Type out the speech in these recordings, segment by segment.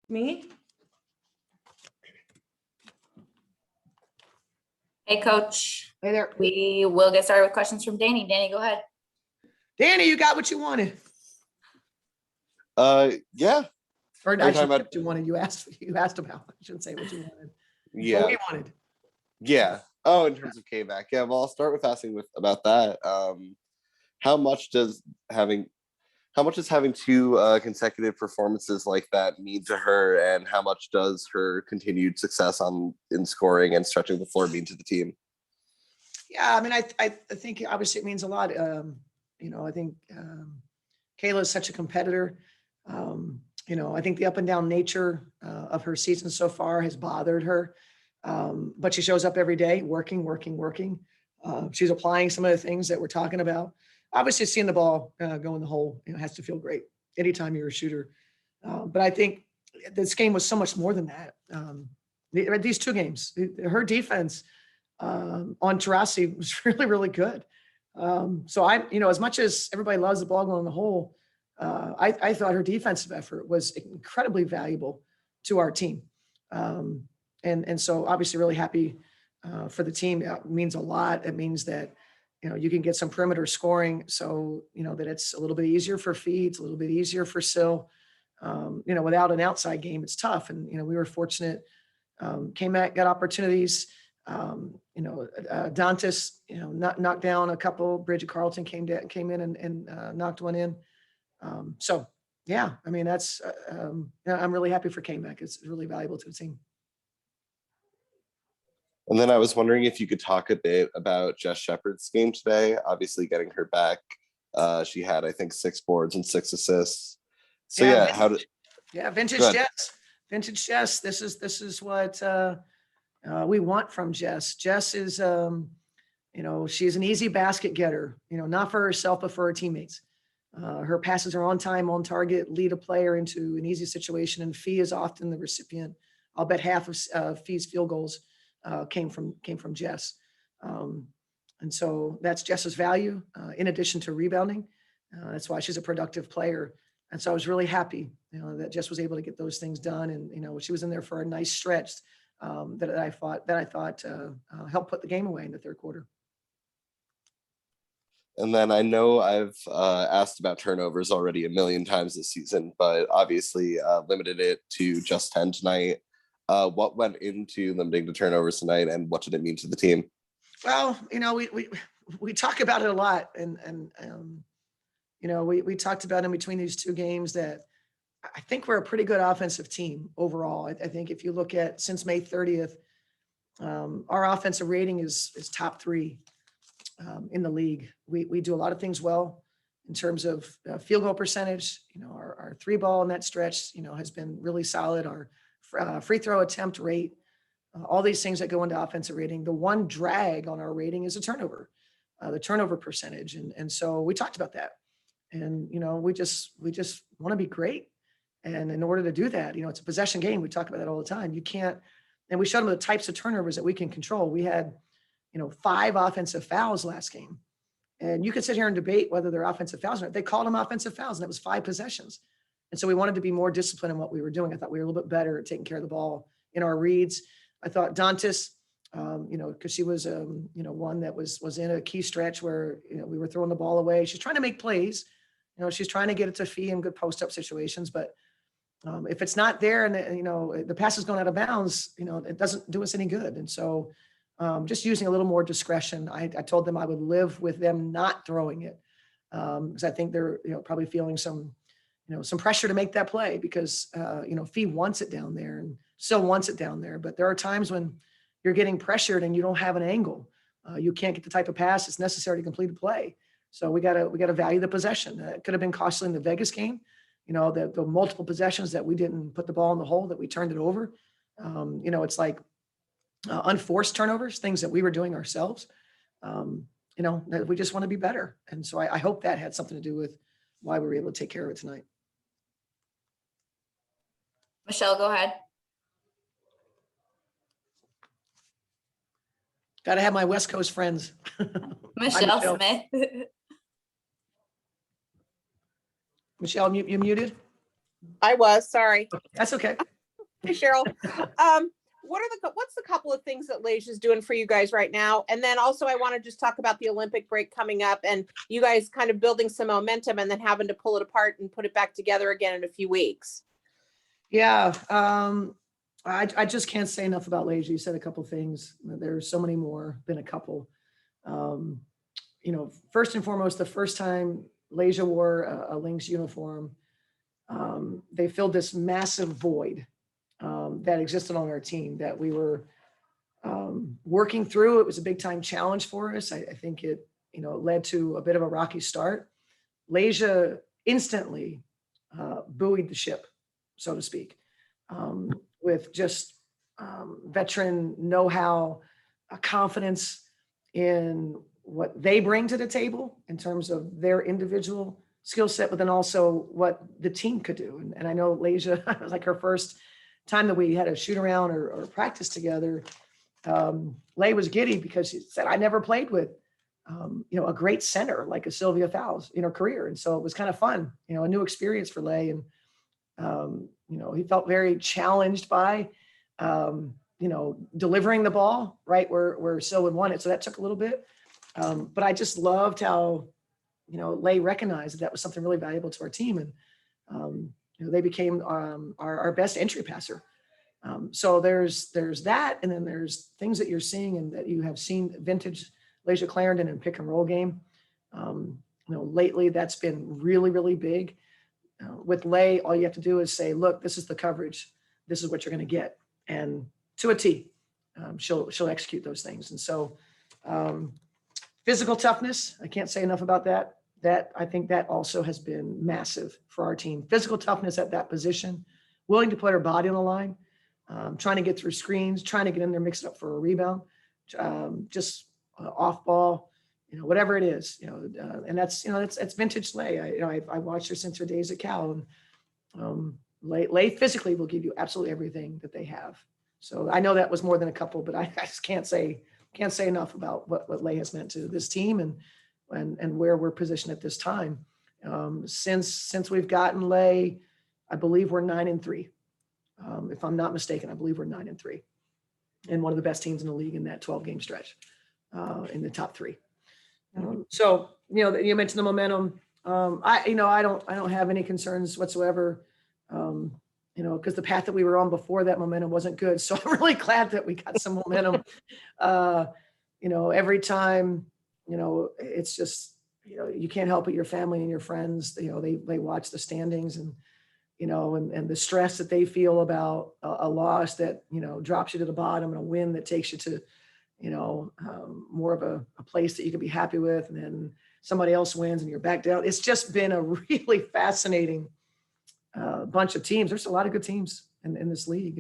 Me? Hey, Coach. Hey there. We will get started with questions from Danny. Danny, go ahead. Danny, you got what you wanted. Yeah. Or Are I you talking should about- what you wanted. You asked about. I shouldn't say what you wanted. Yeah. What we wanted. Yeah. Oh, in terms of K-Mac. Yeah, well, I'll start with asking about that. How much does having two consecutive performances like that mean to her, and how much does her continued success in scoring and stretching the floor mean to the team? Yeah, I mean, I think obviously it means a lot. I think Kayla is such a competitor. I think the up and down nature of her season so far has bothered her. But she shows up every day, working. She's applying some of the things that we're talking about. Obviously, seeing the ball go in the hole, has to feel great anytime you're a shooter. But I think this game was so much more than that. These two games, her defense on Taurasi was really, really good. So as much as everybody loves the ball going in the hole, I thought her defensive effort was incredibly valuable to our team. And so obviously really happy for the team. It means a lot. It means that, you can get some perimeter scoring. So, that it's a little bit easier for Fee. It's a little bit easier for Sil. Without an outside game, it's tough. And, we were fortunate. K-Mac got opportunities. Dantas, knocked down a couple. Bridget Carlton came in and knocked one in. So, yeah, I mean, that's, I'm really happy for K-Mac. It's really valuable to the team. And then I was wondering if you could talk a bit about Jess Shepard's game today. Obviously, getting her back, she had, I think, 6 boards and 6 assists. So vintage Jess. Vintage Jess. This is what we want from Jess. Jess is, she's an easy basket getter. Not for herself, but for her teammates. Her passes are on time, on target, lead a player into an easy situation, and Fee is often the recipient. I'll bet half of Fee's field goals came from Jess. And so that's Jess's value in addition to rebounding. That's why she's a productive player. And so I was really happy, that Jess was able to get those things done. And, she was in there for a nice stretch that I thought helped put the game away in the third quarter. And then I know I've asked about turnovers already a million times this season, but obviously limited it to just 10 tonight. What went into limiting the turnovers tonight, and what did it mean to the team? Well, we talk about it a lot, and we talked about in between these two games that I think we're a pretty good offensive team overall. I think if you look at since May 30th, our offensive rating is top 3 in the league. We do a lot of things well in terms of field goal percentage. Our 3-ball in that stretch, has been really solid. Our free throw attempt rate, all these things that go into offensive rating. The one drag on our rating is a turnover, the turnover percentage. And so we talked about that. And, we just want to be great. And in order to do that, it's a possession game. We talk about that all the time. You can't, and we showed them the types of turnovers that we can control. We had, 5 offensive fouls last game. And you could sit here and debate whether they're offensive fouls or not. They called them offensive fouls, and it was 5 possessions. And so we wanted to be more disciplined in what we were doing. I thought we were a little bit better at taking care of the ball in our reads. I thought Dantas, because she was, one that was in a key stretch where, we were throwing the ball away. She's trying to make plays. She's trying to get it to Fee in good post-up situations. But if it's not there and, the pass is going out of bounds, it doesn't do us any good. And so just using a little more discretion, I told them I would live with them not throwing it because I think they're, probably feeling some pressure to make that play because, Fee wants it down there and still wants it down there. But there are times when you're getting pressured and you don't have an angle. You can't get the type of pass that's necessary to complete a play. So we got to value the possession. It could have been costly in the Vegas game. The multiple possessions that we didn't put the ball in the hole, that we turned it over. It's like unforced turnovers, things that we were doing ourselves. That we just want to be better. And so I hope that had something to do with why we were able to take care of it tonight. Michelle, go ahead. Got to have my West Coast friends. Michelle Smith. Michelle, you muted? I was, sorry. That's okay. Hey, Cheryl. What's the couple of things that Leish is doing for you guys right now? And then also I want to just talk about the Olympic break coming up and you guys kind of building some momentum and then having to pull it apart and put it back together again in a few weeks. Yeah. I just can't say enough about Leish. You said a couple things. There's so many more than a couple. First and foremost, the first time Leish wore a Lynx uniform, they filled this massive void that existed on our team that we were working through. It was a big time challenge for us. I think it led to a bit of a rocky start. Leisha instantly buoyed the ship, so to speak, with just veteran know-how, confidence in what they bring to the table in terms of their individual skill set, but then also what the team could do. And I know Leisha, was like her first time that we had a shoot around or practice together. Lay was giddy because she said, I never played with, a great center like a Sylvia Fowles in her career. And so it was kind of fun, a new experience for Lay. And, he felt very challenged by, delivering the ball right where Syl would want it. So that took a little bit. But I just loved how, Lay recognized that was something really valuable to our team. And, they became our best entry passer. So there's that. And then there's things that you're seeing and that you have seen vintage Leisha Clarendon and pick and roll game. Lately that's been really, really big. With Lay, all you have to do is say, look, this is the coverage. This is what you're going to get. And to a T, she'll execute those things. And so physical toughness, I can't say enough about that. I think that also has been massive for our team. Physical toughness at that position, willing to put her body on the line, trying to get through screens, trying to get in there, mix it up for a rebound, just off ball, whatever it is, and that's vintage Lay. I watched her since her days at Cal, and Lay physically will give you absolutely everything that they have. So I know that was more than a couple, but I just can't say enough about what Lay has meant to this team and where we're positioned at this time. Since we've gotten Lay, I believe we're 9-3. If I'm not mistaken, I believe we're 9-3, and one of the best teams in the league in that 12-game stretch, in the top 3. So you mentioned the momentum. I don't have any concerns whatsoever. Because the path that we were on before that momentum wasn't good. So I'm really glad that we got some momentum. Every time. It's just, you can't help it. Your family and your friends, they watch the standings and, and the stress that they feel about a loss that, drops you to the bottom and a win that takes you to, more of a place that you can be happy with. And then somebody else wins and you're back down. It's just been a really fascinating bunch of teams. There's a lot of good teams in this league.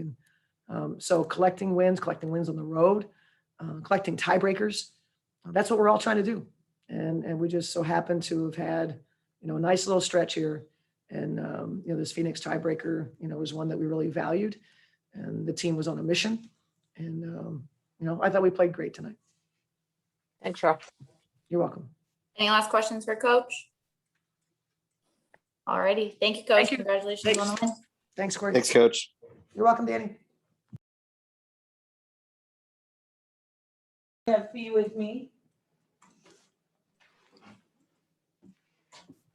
And so collecting wins on the road, collecting tiebreakers. That's what we're all trying to do. And we just so happen to have had, a nice little stretch here. And, this Phoenix tiebreaker, was one that we really valued. And the team was on a mission. And, I thought we played great tonight. Thanks, Cheryl. You're welcome. Any last questions for Coach? All righty. Thank you, Coach. Thank you. Congratulations on the win. Thanks, Corey. Thanks, Coach. You're welcome, Danny. Have Fee with me.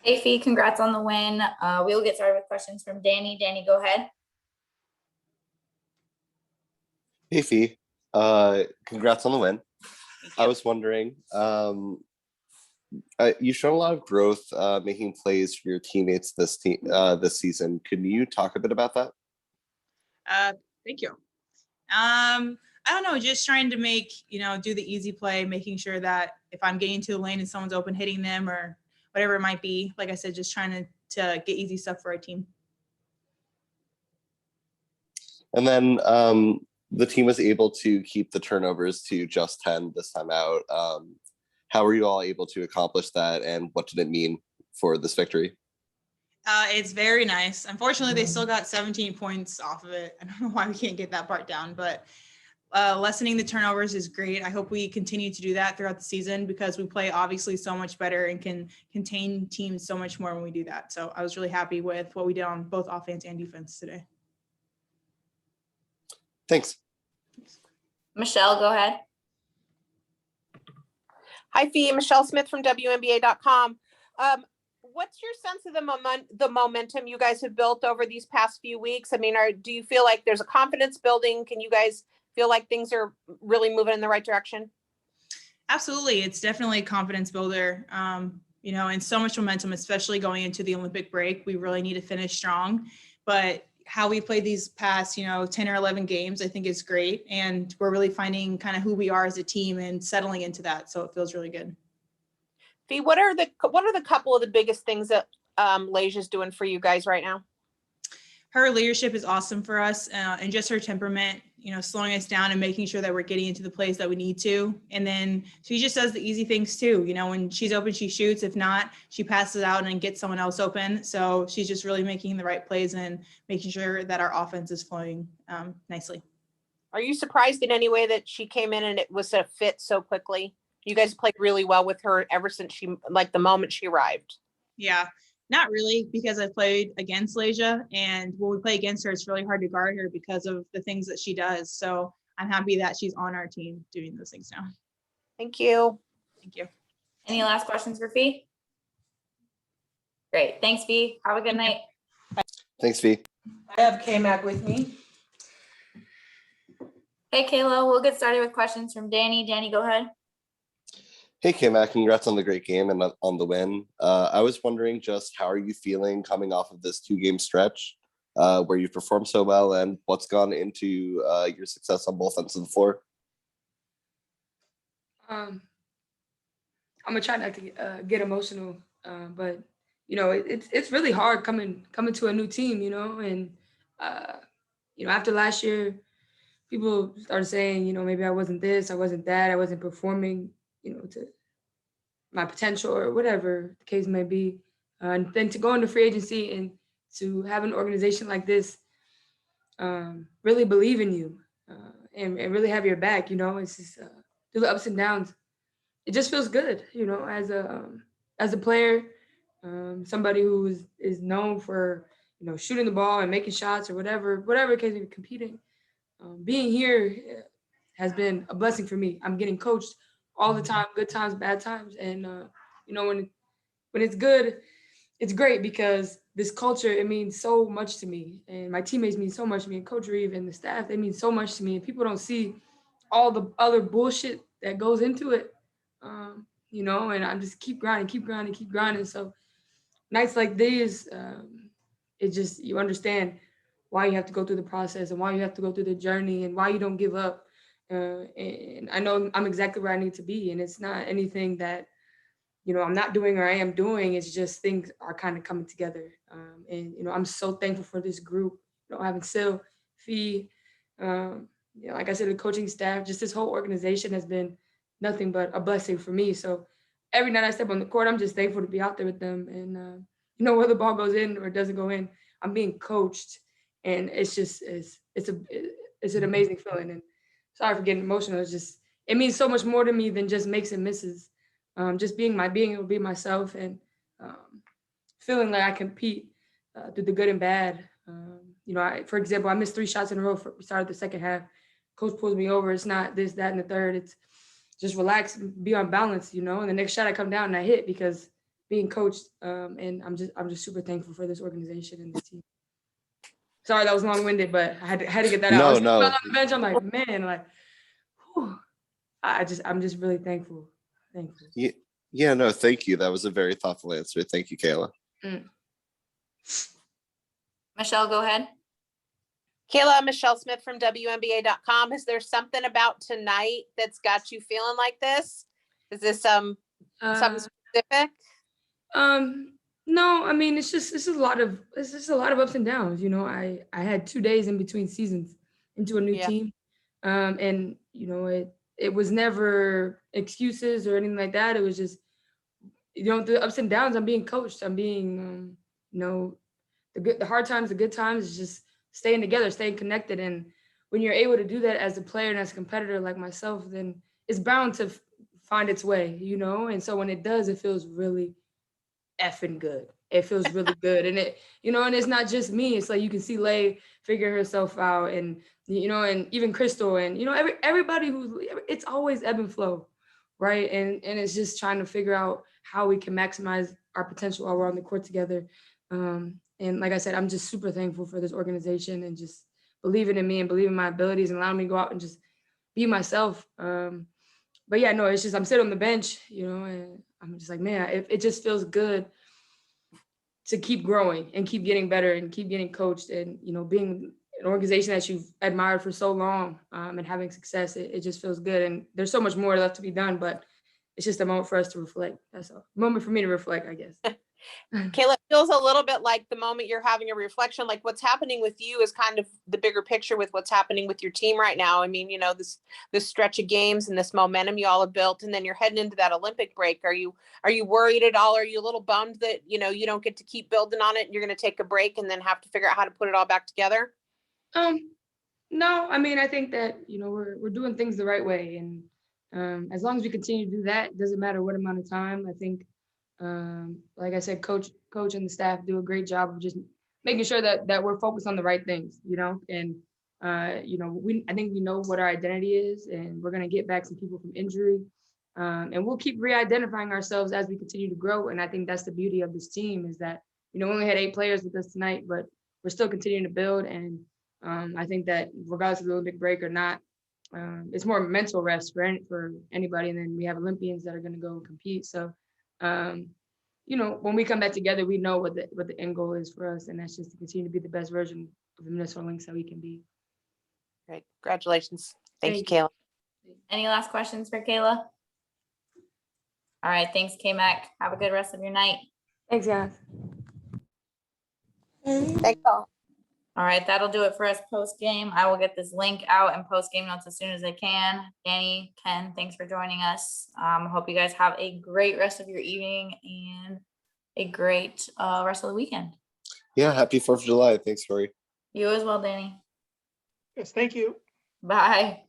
Hey, Fee, congrats on the win. We'll get started with questions from Danny. Danny, go ahead. Hey, Fee. Congrats on the win. I was wondering, you've shown a lot of growth making plays for your teammates this season. Can you talk a bit about that? Thank you. I don't know, just trying to make, do the easy play, making sure that if I'm getting to the lane and someone's open, hitting them or whatever it might be. Like I said, just trying to get easy stuff for our team. And then the team was able to keep the turnovers to just 10 this time out. How were you all able to accomplish that, and what did it mean for this victory? It's very nice. Unfortunately, they still got 17 points off of it. I don't know why we can't get that part down, but lessening the turnovers is great. I hope we continue to do that throughout the season because we play obviously so much better and can contain teams so much more when we do that. So I was really happy with what we did on both offense and defense today. Thanks. Michelle, go ahead. Hi, Fee. Michelle Smith from WNBA.com. What's your sense of the momentum you guys have built over these past few weeks? I mean, do you feel like there's a confidence building? Can you guys feel like things are really moving in the right direction? Absolutely. It's definitely a confidence builder, and so much momentum, especially going into the Olympic break. We really need to finish strong, but how we played these past, 10 or 11 games, I think is great. And we're really finding kind of who we are as a team and settling into that. So it feels really good. Fee, what are the couple of the biggest things that Lasia's doing for you guys right now? Her leadership is awesome for us, and just her temperament, slowing us down and making sure that we're getting into the plays that we need to. And then she just does the easy things too. When she's open, she shoots. If not, she passes out and gets someone else open. So she's just really making the right plays and making sure that our offense is flowing nicely. Are you surprised in any way that she came in and it was a fit so quickly? You guys played really well with her ever since the moment she arrived. Yeah, not really, because I've played against Lasia, and when we play against her, it's really hard to guard her because of the things that she does. So I'm happy that she's on our team doing those things now. Thank you. Thank you. Any last questions for Fee? Great. Thanks, Fee. Have a good night. Thanks, Fee. I have K-Mac with me. Hey, Kayla, we'll get started with questions from Danny. Danny, go ahead. Hey, K-Mac, congrats on the great game and on the win. I was wondering just how are you feeling coming off of this 2-game stretch where you performed so well, and what's gone into your success on both ends of the floor? I'm gonna try not to get emotional, but it's really hard coming to a new team, and after last year, people started saying, maybe I wasn't this, I wasn't that, I wasn't performing, to my potential or whatever the case may be. And then to go into free agency and to have an organization like this really believe in you and really have your back, it's just through the ups and downs. It just feels good, as a player, somebody who is known for, shooting the ball and making shots or whatever the case may be, competing. Being here has been a blessing for me. I'm getting coached all the time, good times, bad times. And, when it's good, it's great because this culture, it means so much to me. And my teammates mean so much to me, and Coach Reeve and the staff, they mean so much to me. And people don't see all the other bullshit that goes into it, and I just keep grinding. So nights like these, it just, you understand why you have to go through the process and why you have to go through the journey and why you don't give up. And I know I'm exactly where I need to be. And it's not anything that, I'm not doing or I am doing. It's just things are kind of coming together. And I'm so thankful for this group, having Sil, Fee, like I said, the coaching staff, just this whole organization has been nothing but a blessing for me. So every night I step on the court, I'm just thankful to be out there with them. And, whether the ball goes in or doesn't go in, I'm being coached. And it's just, it's an amazing feeling. And sorry for getting emotional. It means so much more to me than just makes and misses. Just being able to be myself and feeling like I compete through the good and bad. For example, I missed 3 shots in a row for started the second half. Coach pulls me over. It's not this, that, and the third. It's just relax, be on balance, and the next shot I come down and I hit because being coached. And I'm just super thankful for this organization and this team. Sorry, that was long-winded, but I had to get that out. No. On the bench, I'm like, man, whew. I'm just really thankful. Thankful. Yeah, no, thank you. That was a very thoughtful answer. Thank you, Kayla. Michelle, go ahead. Kayla, Michelle Smith from WNBA.com. Is there something about tonight that's got you feeling like this? Is this something specific? No, I mean it's just a lot of ups and downs. I had 2 days in between seasons into a new team, and it was never excuses or anything like that. It was just the ups and downs. I'm being coached. I'm being the hard times, the good times. Is just staying together, staying connected, and when you're able to do that as a player and as a competitor like myself, then it's bound to find its way. And so when it does, it feels really effing good. it feels really good. And it, and it's not just me. It's like you can see Lay figure herself out, and and even Crystal, and everybody it's always ebb and flow, right? And it's just trying to figure out how we can maximize our potential while we're on the court together. And like I said, I'm just super thankful for this organization and just believing in me and believing in my abilities and allowing me to go out and just be myself. But yeah, no, it's just I'm sitting on the bench, and I'm just like, man, it just feels good to keep growing and keep getting better and keep getting coached, and being an organization that you've admired for so long, and having success. It just feels good, and there's so much more left to be done, but it's just a moment for us to reflect. That's a moment for me to reflect, I guess. Kayla, it feels a little bit like the moment you're having a reflection, like what's happening with you is kind of the bigger picture with what's happening with your team right now. I mean, this stretch of games and this momentum you all have built, and then you're heading into that Olympic break. Are you worried at all? Are you a little bummed that, you don't get to keep building on it and you're going to take a break and then have to figure out how to put it all back together? No, I mean, I think that, we're doing things the right way. And as long as we continue to do that, it doesn't matter what amount of time. I think, like I said, coach and the staff do a great job of just making sure that we're focused on the right things, and I think we know what our identity is, and we're going to get back some people from injury, and we'll keep re-identifying ourselves as we continue to grow. And I think that's the beauty of this team, is that we only had 8 players with us tonight, but we're still continuing to build. And I think that regardless of the Olympic break or not, it's more mental rest for anybody. And then we have Olympians that are going to go and compete. So, when we come back together, we know what the end goal is for us, and that's just to continue to be the best version of the Minnesota Lynx that we can be. Great. Congratulations. Thank you, Thank you. Kayla. Any last questions for Kayla? All right. Thanks, K-Mac. Have a good rest of your night. Thanks, guys. Thanks all. All right, that'll do it for us post game. I will get this link out and post game notes as soon as I can. Danny, Ken, thanks for joining us. Hope you guys have a great rest of your evening and a great rest of the weekend. Yeah, happy 4th of July. Thanks, Rory. You as well, Danny. Yes, thank you. Bye.